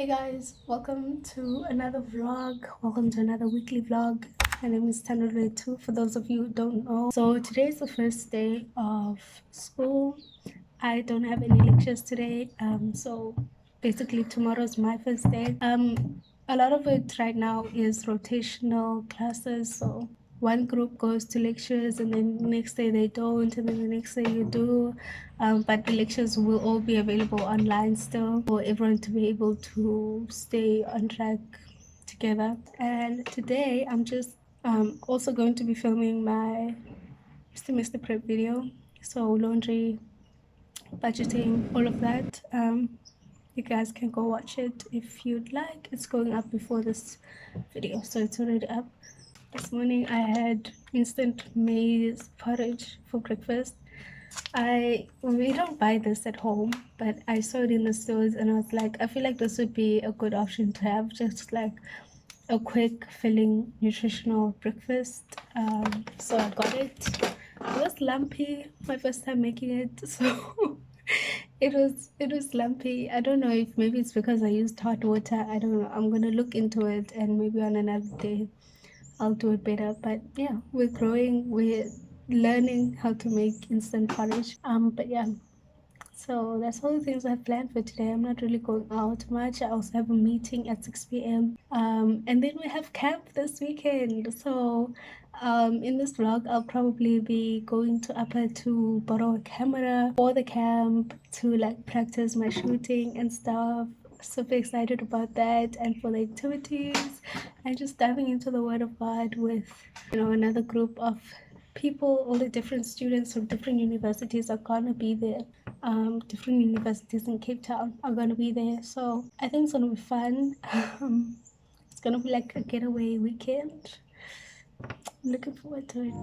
Hey guys, welcome to another vlog. Welcome to another weekly vlog. My name is Tanure2 for those of you who don't know. So today is the first day of school. I don't have any lectures today. So basically tomorrow is my first day. A lot of it right now is rotational classes. So one group goes to lectures and then the next day they don't, and then the next day you do. But the lectures will all be available online still for everyone to be able to stay on track together. And today I'm just also going to be filming my semester prep video. So laundry, budgeting, all of that. You guys can go watch it if you'd like. It's going up before this video, so it's already up. This morning I had instant maize porridge for breakfast. We don't buy this at home, but I saw it in the stores and I was like, I feel like this would be a good option to have, just like a quick filling nutritional breakfast. So I got it. It was lumpy, my first time making it, so it was lumpy. I don't know if maybe it's because I used hot water. I don't know. I'm gonna look into it and maybe on another day I'll do it better. But yeah, we're growing, we're learning how to make instant porridge. But yeah, so that's all the things I've planned for today. I'm not really going out much. I also have a meeting at 6 p.m. And then we have camp this weekend. So in this vlog, I'll probably be going to Upper to borrow a camera for the camp to like practice my shooting and stuff. Super excited about that and for the activities and just diving into the Word of God with another group of people. All the different students from different universities are gonna be there. Different universities in Cape Town are gonna be there, so I think it's gonna be fun. It's gonna be like a getaway weekend. I'm looking forward to it.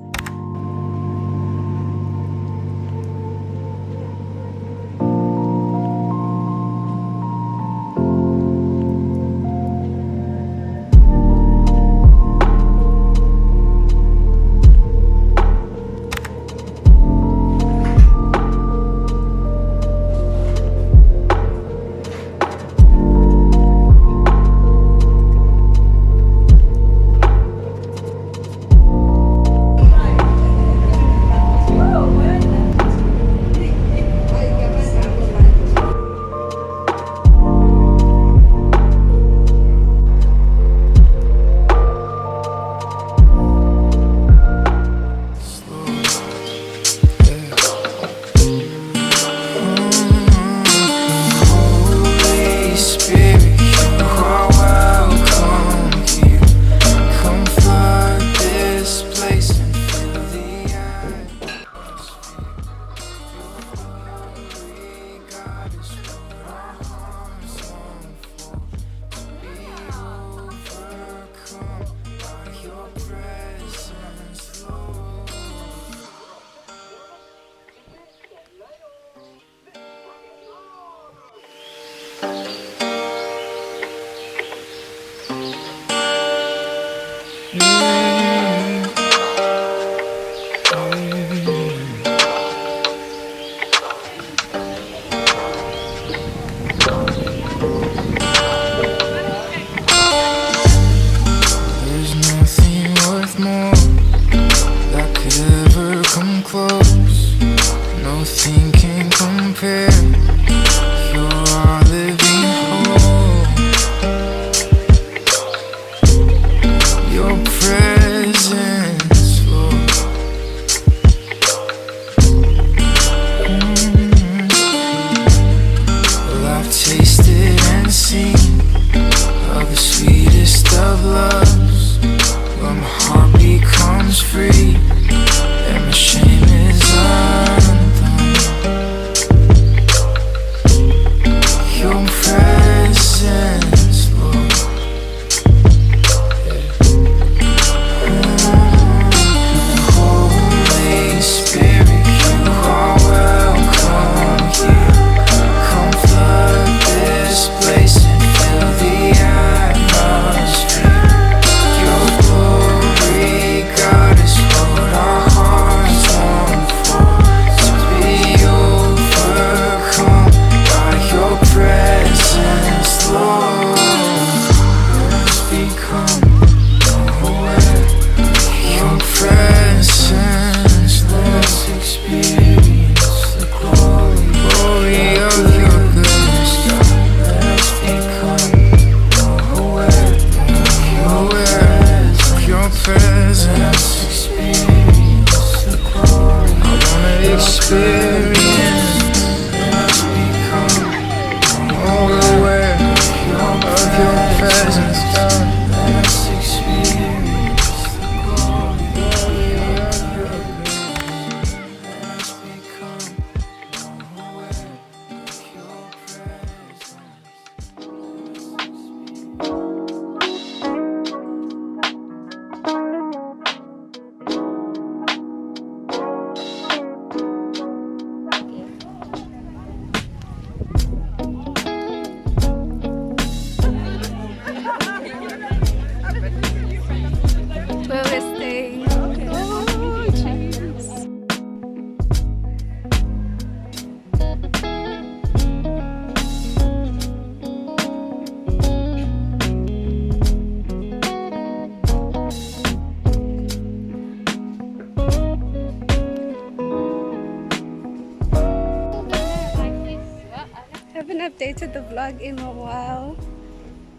created the vlog in a while.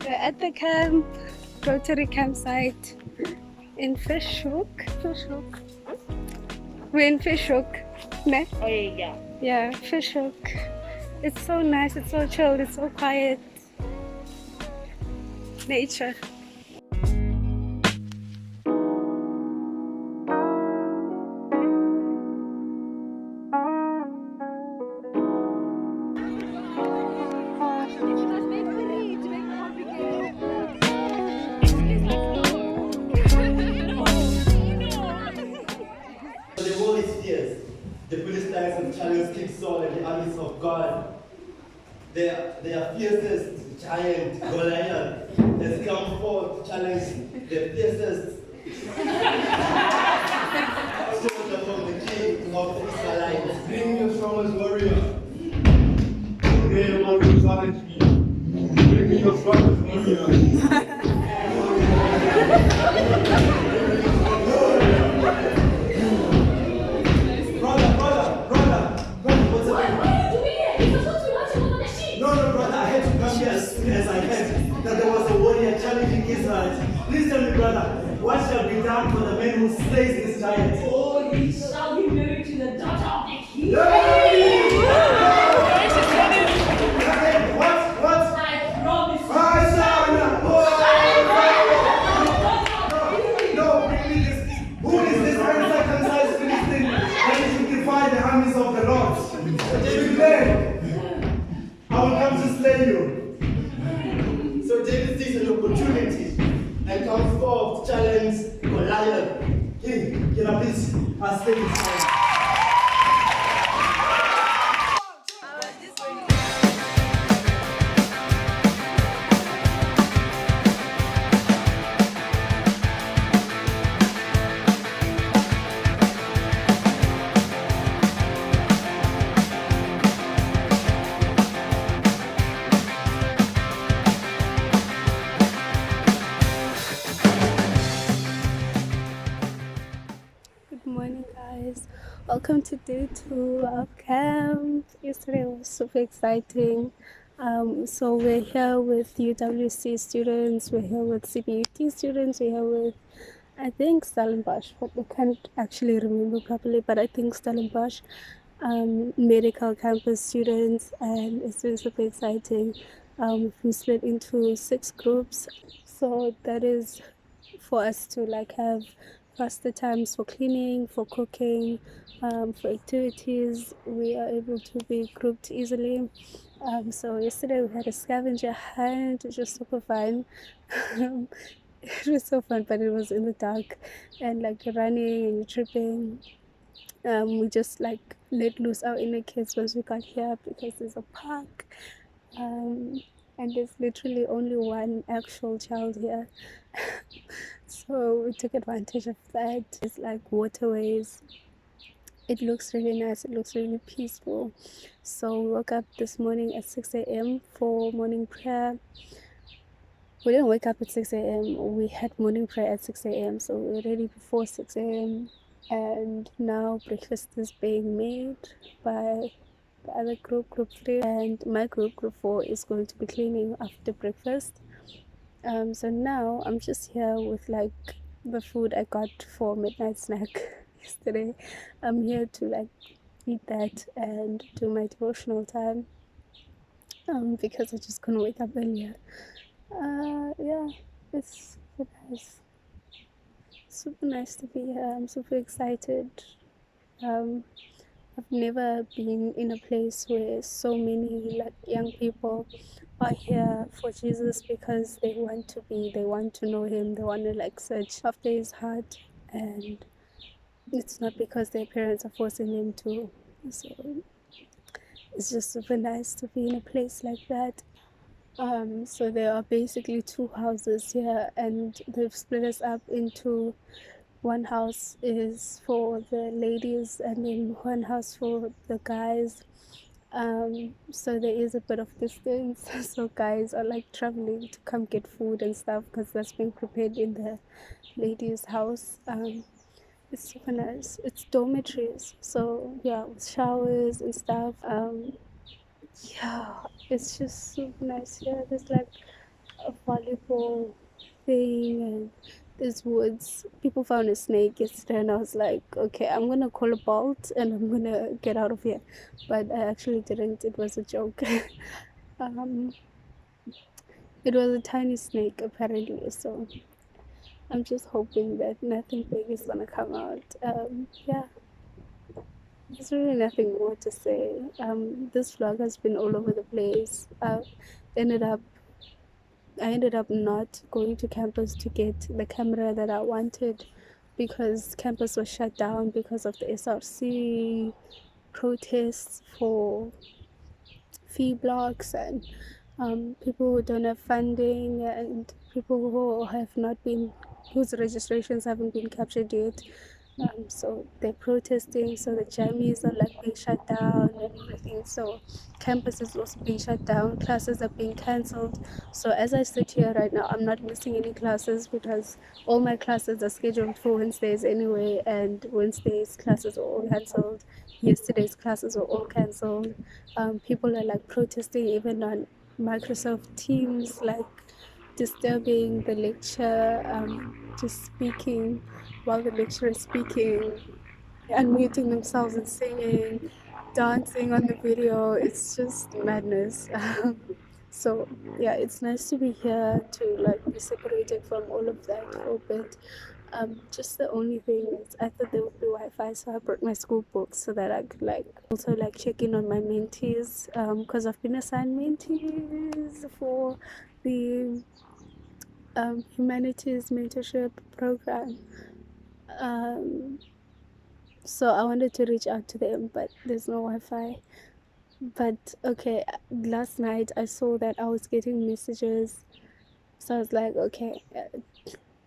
We're at the camp, Rotary campsite in Fishhook. We're in Fishhook, ne? Oh yeah. Yeah, Fishhook. It's so nice, it's so chilled, it's so quiet. Nature. The world is fierce. The Philistines have challenged King Saul and the armies of God. Their fiercest giant, Goliath, has come forth to challenge the fiercest soldier from the king of the Israelites. Bring your strongest warrior. Today, I will challenge me. Bring me your strongest warrior. Brother, what's up? What are you doing here? You're supposed to be watching over the sheep. No, brother, I had to come here as soon as I heard that there was a warrior challenging Israel. Please tell me, brother, what shall be done for the man who slays this giant? Oh, he shall be married to the daughter of the king. What? I promise you. My son! No, bring me this. Who is this uncircumcised Philistine that should defy the armies of the Lord? David said, I will come to slay you. So David sees an opportunity and comes forth to challenge Goliath. King, can I please slay this man? Good morning, guys. Welcome to day 2 of camp. Yesterday was super exciting. So we're here with UWC students, we're here with CBUT students, we're here with, I think, Stellenbosch, but I can't actually remember properly, but I think Stellenbosch medical campus students, and it's been super exciting. We split into 6 groups, so that is for us to like have faster times for cleaning, for cooking, for activities. We are able to be grouped easily. So yesterday we had a scavenger hunt, which was super fun. It was so fun, but it was in the dark and like running and tripping. We just like let loose our inner kids once we got here because there's a park. And there's literally only one actual child here. So we took advantage of that. It's like waterways. It looks really nice, it looks really peaceful. So we woke up this morning at 6 a.m. for morning prayer. We didn't wake up at 6 a.m. We had morning prayer at 6 a.m. So we were ready before 6 a.m. And now breakfast is being made by the other group, group 3, and my group, group 4, is going to be cleaning after breakfast. So now I'm just here with like the food I got for midnight snack yesterday. I'm here to like eat that and do my devotional time because I just couldn't wake up earlier. Yeah, it's super nice to be here. I'm super excited. I've never been in a place where so many like young people are here for Jesus because they want to know him, they want to like search after his heart, and it's not because their parents are forcing them to. So it's just super nice to be in a place like that. So there are basically 2 houses here, and they've split us up into one house is for the ladies and then one house for the guys. So there is a bit of distance, so guys are like traveling to come get food and stuff because that's being prepared in the ladies' house. It's super nice. It's dormitories, so yeah, with showers and stuff. yeah, it's just super nice here. There's like a volleyball thing and there's woods. People found a snake yesterday and I was like, okay, I'm gonna call a bolt and I'm gonna get out of here. But I actually didn't. It was a joke. um, it was a tiny snake apparently, so I'm just hoping that nothing big is gonna come out. Yeah, there's really nothing more to say. This vlog has been all over the place. Ended up I ended up not going to campus to get the camera that I wanted because campus was shut down because of the SRC protests for fee blocks and people who don't have funding and people who have not been whose registrations haven't been captured yet. So they're protesting, so the jammies are like being shut down and everything. So campus is also being shut down, classes are being cancelled. So as I sit here right now, I'm not missing any classes because all my classes are scheduled for Wednesdays anyway, and Wednesdays classes are all cancelled. Yesterday's classes were all cancelled. People are like protesting even on Microsoft Teams, like disturbing the lecture, just speaking while the lecturer is speaking, unmuting themselves and singing, dancing on the video. It's just madness. So yeah, it's nice to be here to like be separated from all of that for a bit. Just the only thing is I thought there would be Wi-Fi, so I brought my school books so that I could like also like check in on my mentees, because I've been assigned mentees for the humanities mentorship program. So I wanted to reach out to them, but there's no Wi-Fi. But okay, last night I saw that I was getting messages, so I was like, okay,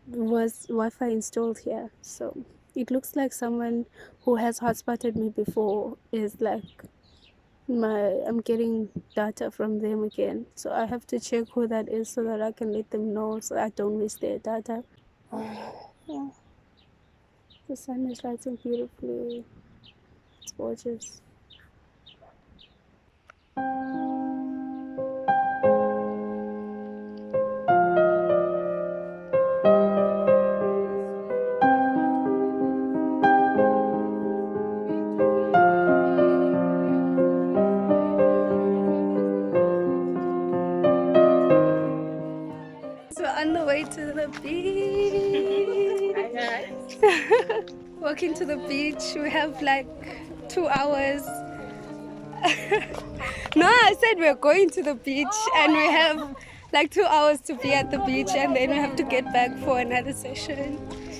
was Wi-Fi installed here? So it looks like someone who has hotspotted me before is like I'm getting data from them again. So I have to check who that is so that I can let them know so I don't waste their data. Yeah. The sun is rising beautifully. It's gorgeous. So on the way to the beach. Hi guys. Walking to the beach. We have like 2 hours. No, I said we're going to the beach and we have like 2 hours to be at the beach and then we have to get back for another session.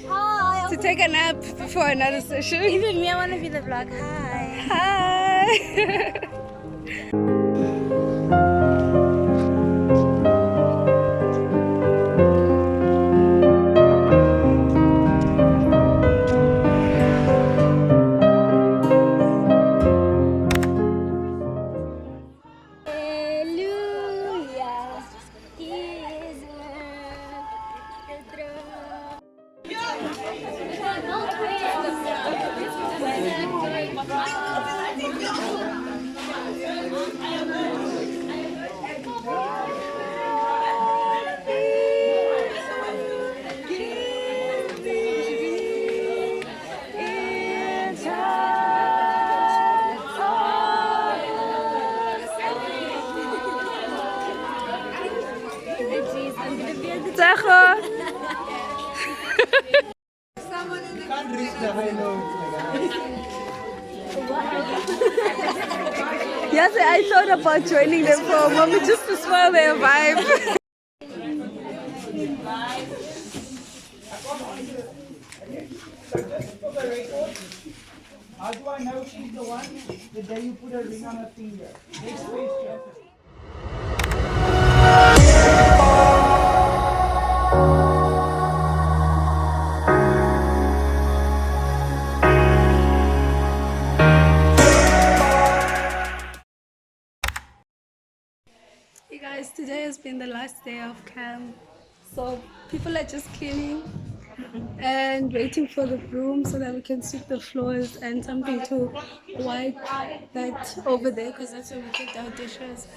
Hi. To take a nap before another session. Even me, I want to be the vlog. Hi. Hi. Hallelujah. He is the throne. Zacho. Can't reach the high notes, Yes, I thought about joining them for a moment just to spoil their vibe. How do I know she's the one? The day you put a ring on her finger. Next place, Jessica. Hey guys, today has been the last day of camp, so people are just cleaning. and waiting for the broom so that we can sweep the floors and something to wipe that over there because that's where we keep our dishes.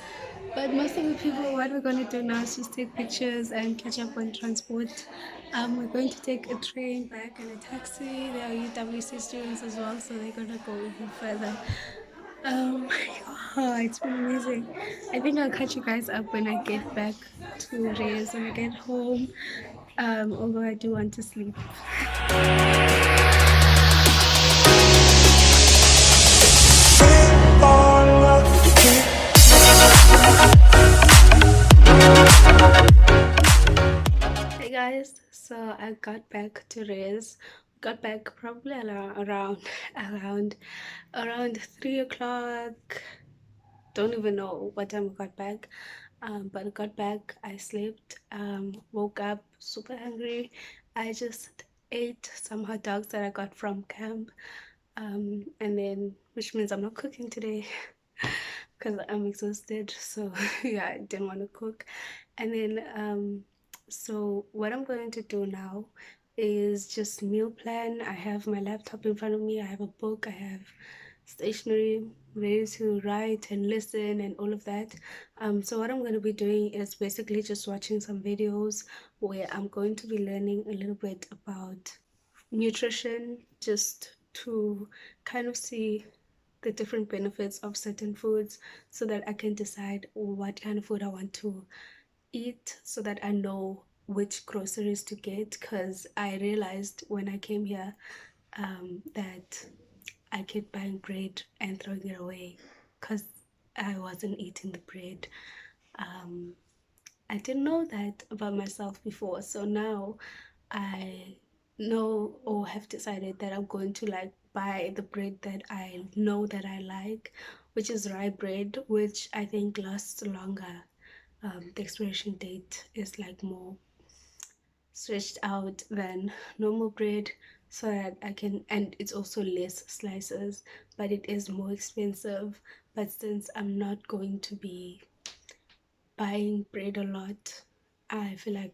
But most of the people, what we're going to do now is just take pictures and catch up on transport. We're going to take a train back and a taxi. There are UWC students as well, so they're going to go even further. Oh, it's been amazing. I think I'll catch you guys up when I get back to Reyes, when I get home. Although I do want to sleep. Hey guys, so I got back to Reyes. Got back probably around 3 o'clock. Don't even know what time I got back. But I got back, I slept, woke up super hungry. I just ate some hot dogs that I got from camp. And then, which means I'm not cooking today because I'm exhausted. So yeah, I didn't want to cook. And then, so what I'm going to do now is just meal plan. I have my laptop in front of me. I have a book. I have stationery ready to write and listen and all of that. So what I'm going to be doing is basically just watching some videos where I'm going to be learning a little bit about nutrition, just to kind of see the different benefits of certain foods so that I can decide what kind of food I want to eat, so that I know which groceries to get, because I realized when I came here that I kept buying bread and throwing it away because I wasn't eating the bread. I didn't know that about myself before, so now I know or have decided that I'm going to like buy the bread that I know that I like, which is rye bread, which I think lasts longer. The expiration date is like more stretched out than normal bread, so that I can, and it's also less slices, but it is more expensive. But since I'm not going to be buying bread a lot, I feel like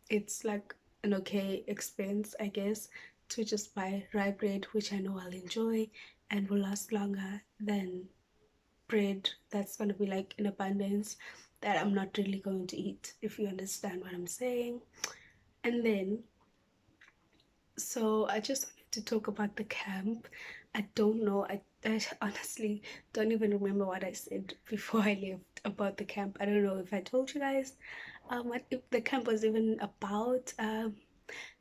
it's like an okay expense, I guess, to just buy rye bread, which I know I'll enjoy and will last longer than bread that's going to be like in abundance that I'm not really going to eat, if you understand what I'm saying. And then, so I just wanted to talk about the camp. I don't know, I honestly don't even remember what I said before I left about the camp. I don't know if I told you guys what if the camp was even about.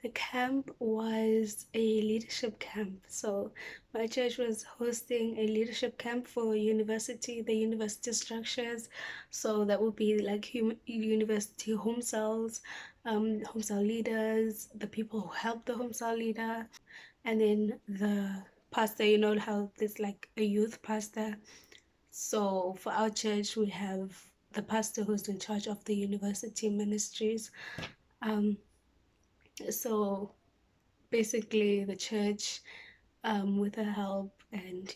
The camp was a leadership camp. So my church was hosting a leadership camp for the university structures. So that would be like university home cells, home cell leaders, the people who help the home cell leader, and then the pastor. You know how there's like a youth pastor. So for our church, we have the pastor who's in charge of the university ministries. Um, so basically the church, with the help and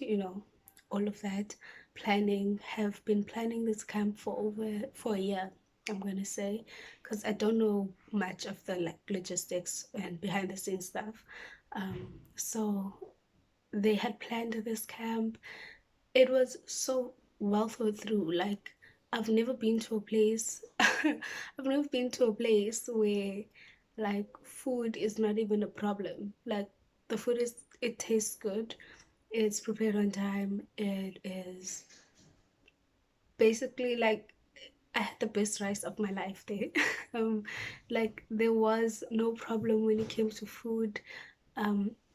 all of that planning, have been planning this camp for a year, I'm gonna say, because I don't know much of the like logistics and behind the scenes stuff. So they had planned this camp. It was so well thought through. Like, I've never been to a place I've never been to a place where like food is not even a problem. Like, the food is, it tastes good, it's prepared on time, it is basically like I had the best rice of my life there. Like, there was no problem when it came to food.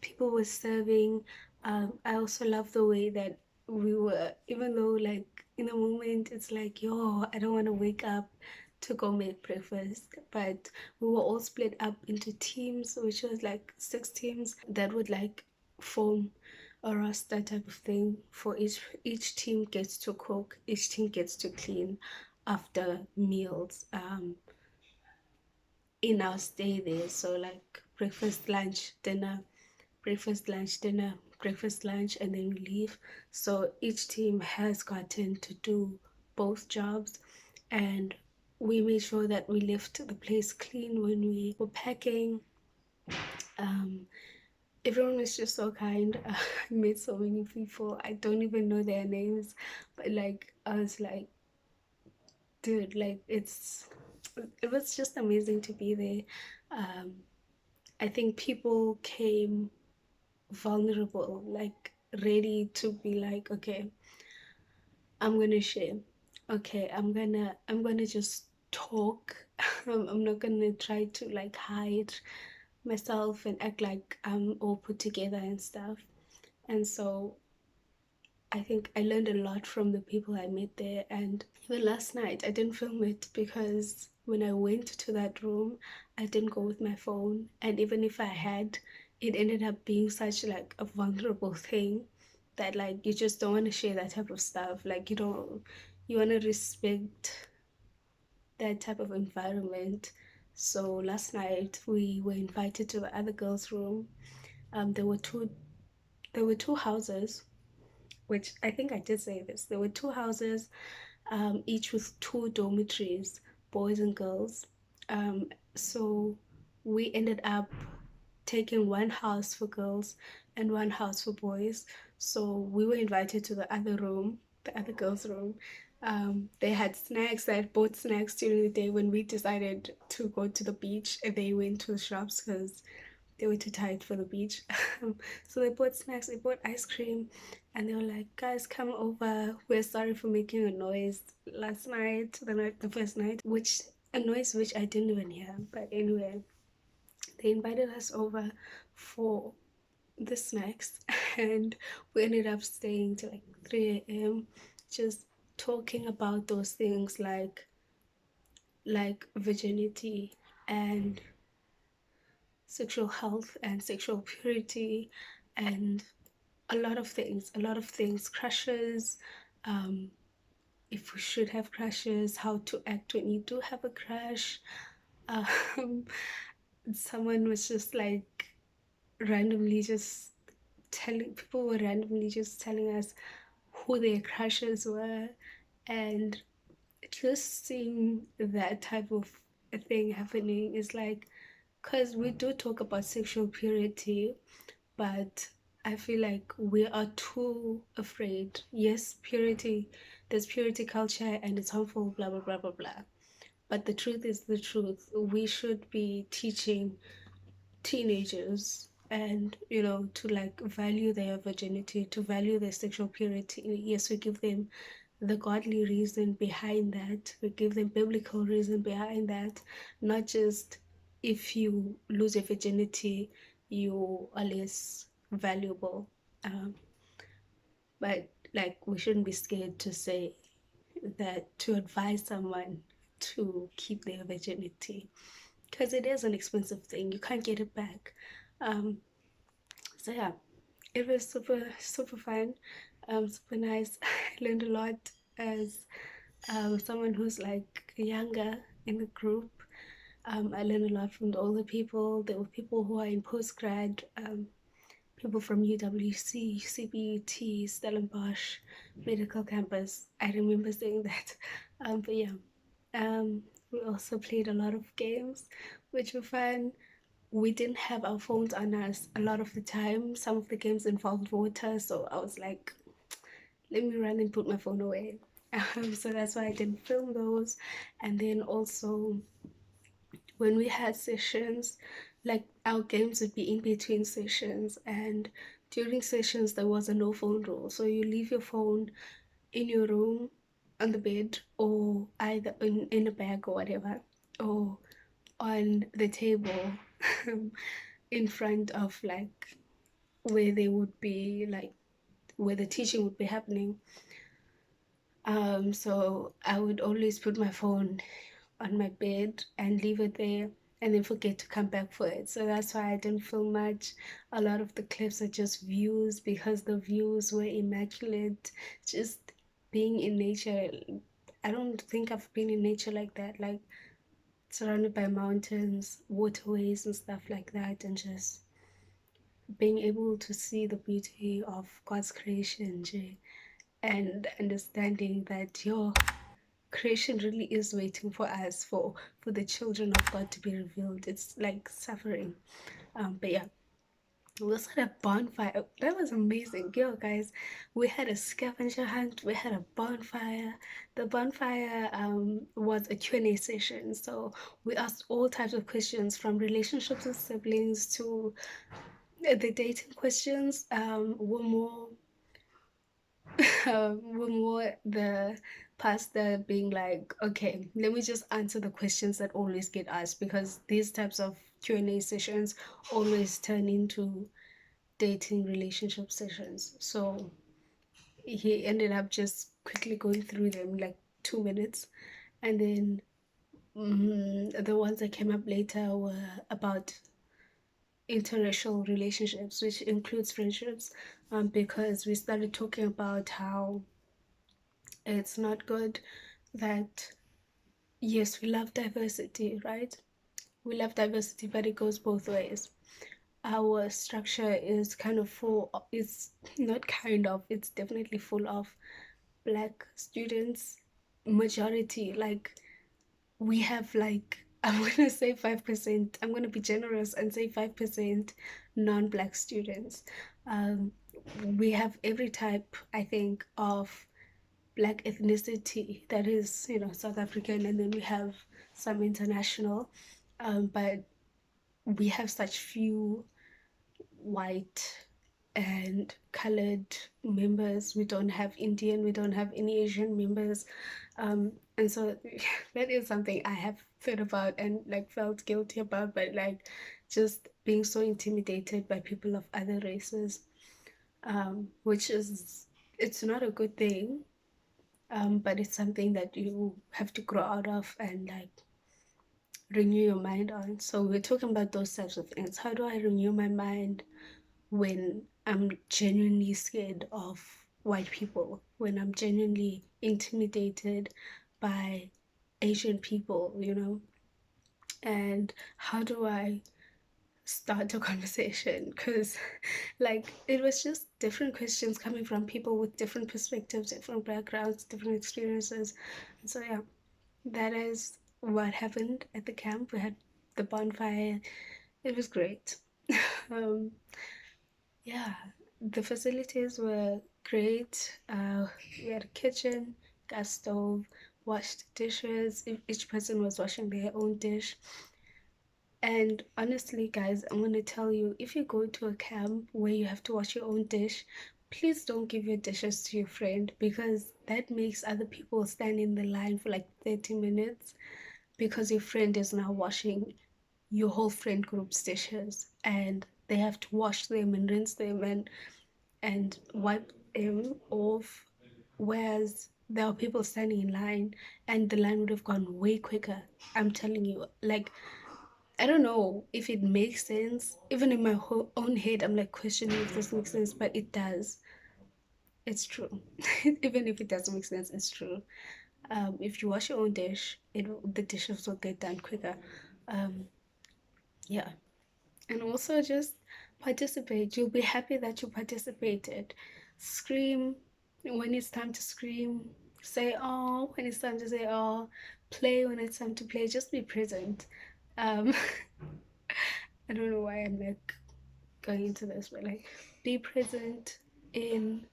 People were serving. I also love the way that we were, even though like in the moment it's like, yo, I don't want to wake up to go make breakfast, but we were all split up into teams, which was like 6 teams that would like form a roster type of thing. For each team gets to cook, each team gets to clean after meals, in our stay there. So like breakfast, lunch, dinner, breakfast, lunch, dinner, breakfast, lunch, and then we leave. So each team has gotten to do both jobs, and we made sure that we left the place clean when we were packing. Everyone was just so kind. I met so many people. I don't even know their names, but like I was like, dude, like it was just amazing to be there. I think people came vulnerable, like ready to be like, okay, I'm gonna share. Okay, I'm gonna just talk. I'm not gonna try to like hide myself and act like I'm all put together and stuff. And so I think I learned a lot from the people I met there. And even last night, I didn't film it because when I went to that room, I didn't go with my phone. And even if I had, it ended up being such like a vulnerable thing that like you just don't want to share that type of stuff. Like you want to respect that type of environment. So last night we were invited to the other girls' room. There were two houses, which I think I did say this. There were two houses, each with two dormitories, boys and girls. So we ended up taking one house for girls and one house for boys. So we were invited to the other room, the other girls' room. They had snacks. They had bought snacks during the day when we decided to go to the beach. And they went to the shops because they were too tired for the beach. So they bought snacks, they bought ice cream, and they were like, guys, come over. We're sorry for making a noise last night, the first night, a noise which I didn't even hear. But anyway, they invited us over for the snacks, and we ended up staying till like 3 a.m. just talking about those things like virginity and sexual health and sexual purity and a lot of things, crushes, um, if we should have crushes, how to act when you do have a crush. Um, someone was just like randomly just people were randomly just telling us who their crushes were, and just seeing that type of thing happening is like, because we do talk about sexual purity, but I feel like we are too afraid. Yes, purity, there's purity culture and it's harmful, blah, blah, blah, blah, blah. But the truth is the truth. We should be teaching teenagers and, to like value their virginity, to value their sexual purity. Yes, we give them the godly reason behind that, we give them biblical reason behind that, not just if you lose your virginity, you are less valuable. Um, but like, we shouldn't be scared to say that, to advise someone to keep their virginity, because it is an expensive thing. You can't get it back. Um, so yeah, it was super super fun, super nice. I learned a lot as someone who's like younger in the group. I learned a lot from the older people. There were people who are in postgrad, people from UWC, CBUT, Stellenbosch Medical Campus. I remember saying that. But yeah, we also played a lot of games, which were fun. We didn't have our phones on us a lot of the time. Some of the games involved water, so I was like, let me run and put my phone away. So that's why I didn't film those. And then also, when we had sessions, like our games would be in between sessions, and during sessions there was a no phone rule. So you leave your phone in your room on the bed, or either in a bag or whatever, or on the table in front of like where they would be, like where the teaching would be happening. So I would always put my phone on my bed and leave it there, and then forget to come back for it. So that's why I didn't film much. A lot of the clips are just views, because the views were immaculate. Just being in nature. I don't think I've been in nature like that, like surrounded by mountains, waterways and stuff like that, and just being able to see the beauty of God's creation, and understanding that creation really is waiting for us, for the children of God to be revealed. It's like suffering. But yeah, we also had a bonfire. That was amazing. Yo, guys, we had a scavenger hunt. We had a bonfire. The bonfire was a Q&A session. So we asked all types of questions, from relationships with siblings to the dating questions. Were more were more the pastor being like, okay, let me just answer the questions that always get asked, because these types of Q&A sessions always turn into dating relationship sessions. So he ended up just quickly going through them like 2 minutes, and then the ones that came up later were about interracial relationships, which includes friendships, because we started talking about how it's not good that, yes, we love diversity, right? We love diversity, but it goes both ways. Our structure is kind of full, it's not kind of, it's definitely full of Black students, majority. Like, we have like, I'm gonna say 5%, I'm gonna be generous and say 5% non-Black students. We have every type, I think, of Black ethnicity that is, South African, and then we have some international, but we have such few white and colored members. We don't have Indian, we don't have any Asian members, and so that is something I have thought about and like felt guilty about, but like just being so intimidated by people of other races, which is, it's not a good thing, but it's something that you have to grow out of and like renew your mind on. So we're talking about those types of things. How do I renew my mind when I'm genuinely scared of white people, when I'm genuinely intimidated by Asian people, And how do I start a conversation? Because like, it was just different questions coming from people with different perspectives, different backgrounds, different experiences. And so yeah, that is what happened at the camp. We had the bonfire. It was great. um, yeah, the facilities were great. We had a kitchen, gas stove, washed dishes. Each person was washing their own dish. And honestly, guys, I'm gonna tell you, if you go to a camp where you have to wash your own dish, please don't give your dishes to your friend, because that makes other people stand in the line for like 30 minutes because your friend is now washing your whole friend group's dishes, and they have to wash them and rinse them and wipe them off, whereas there are people standing in line and the line would have gone way quicker. I'm telling you, like, I don't know if it makes sense. Even in my own head, I'm like questioning if this makes sense, but it does. It's true. Even if it doesn't make sense, it's true. If you wash your own dish, the dishes will get done quicker. Um, yeah. And also just participate. You'll be happy that you participated. Scream when it's time to scream. Say oh when it's time to say oh. Play when it's time to play. Just be present. Um, I don't know why I'm like going into this, but like, be present in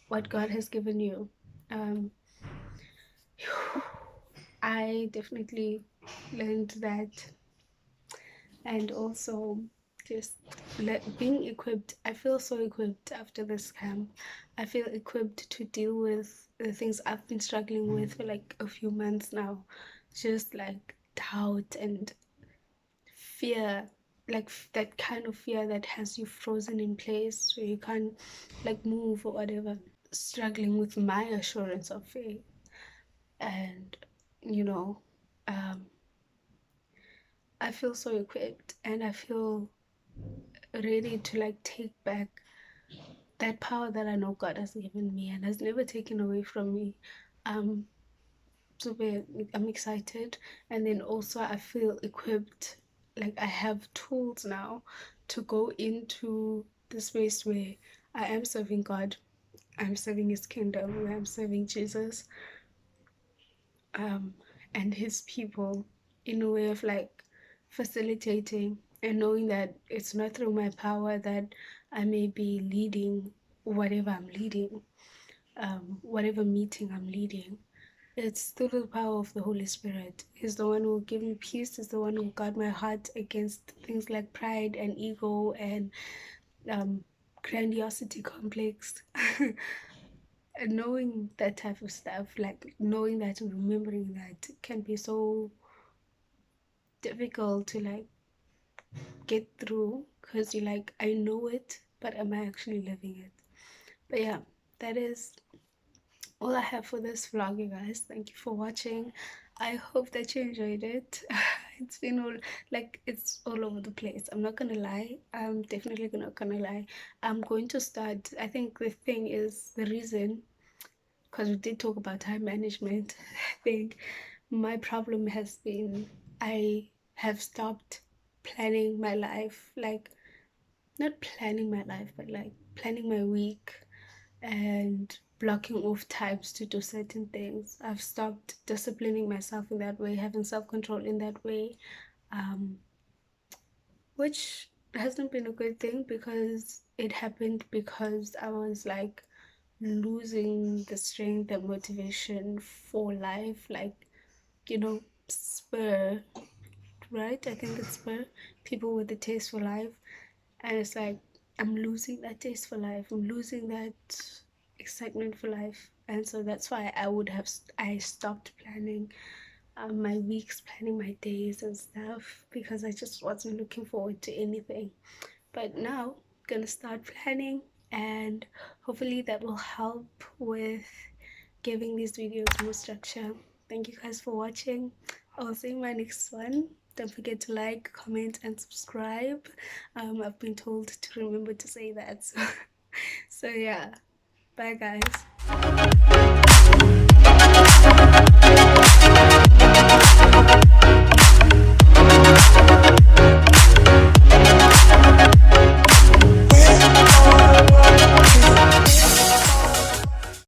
what God has given you. Um, I definitely learned that, and also just being equipped. I feel so equipped after this camp. I feel equipped to deal with the things I've been struggling with for like a few months now, just like doubt and fear, like that kind of fear that has you frozen in place where you can't like move or whatever. Struggling with my assurance of faith, and you know um I feel so equipped, and I feel ready to like take back that power that I know God has given me and has never taken away from me. Um, I'm excited, and then also I feel equipped. Like, I have tools now to go into the space where I am serving God, I'm serving His kingdom, where I'm serving Jesus. and his people in a way of like facilitating and knowing that it's not through my power that I may be leading whatever I'm leading, whatever meeting I'm leading. It's through the power of the Holy Spirit. He's the one who will give me peace. He's the one who will guard my heart against things like pride and ego and grandiosity complex. And knowing that type of stuff, like knowing that and remembering that can be so difficult to like get through because you're like, I know it, but am I actually living it? But yeah, that is all I have for this vlog, you guys. Thank you for watching. I hope that you enjoyed it. It's been all like it's all over the place. I'm not gonna lie. I'm definitely not gonna lie. I'm going to start. I think the thing is the reason, because we did talk about time management. I think my problem has been I have stopped planning my life, like not planning my life, but like planning my week and blocking off times to do certain things. I've stopped disciplining myself in that way, having self-control in that way, which hasn't been a good thing because it happened because I was like losing the strength and motivation for life, like, you know, spur, right? I think it's spur, people with the taste for life. And it's like I'm losing that taste for life, I'm losing that excitement for life. And so that's why I stopped planning my weeks, planning my days and stuff, because I just wasn't looking forward to anything. But now I'm gonna start planning, and hopefully that will help with giving these videos more structure. Thank you guys for watching. I'll see you in my next one. Don't forget to like, comment and subscribe. I've been told to remember to say that. So yeah, bye guys.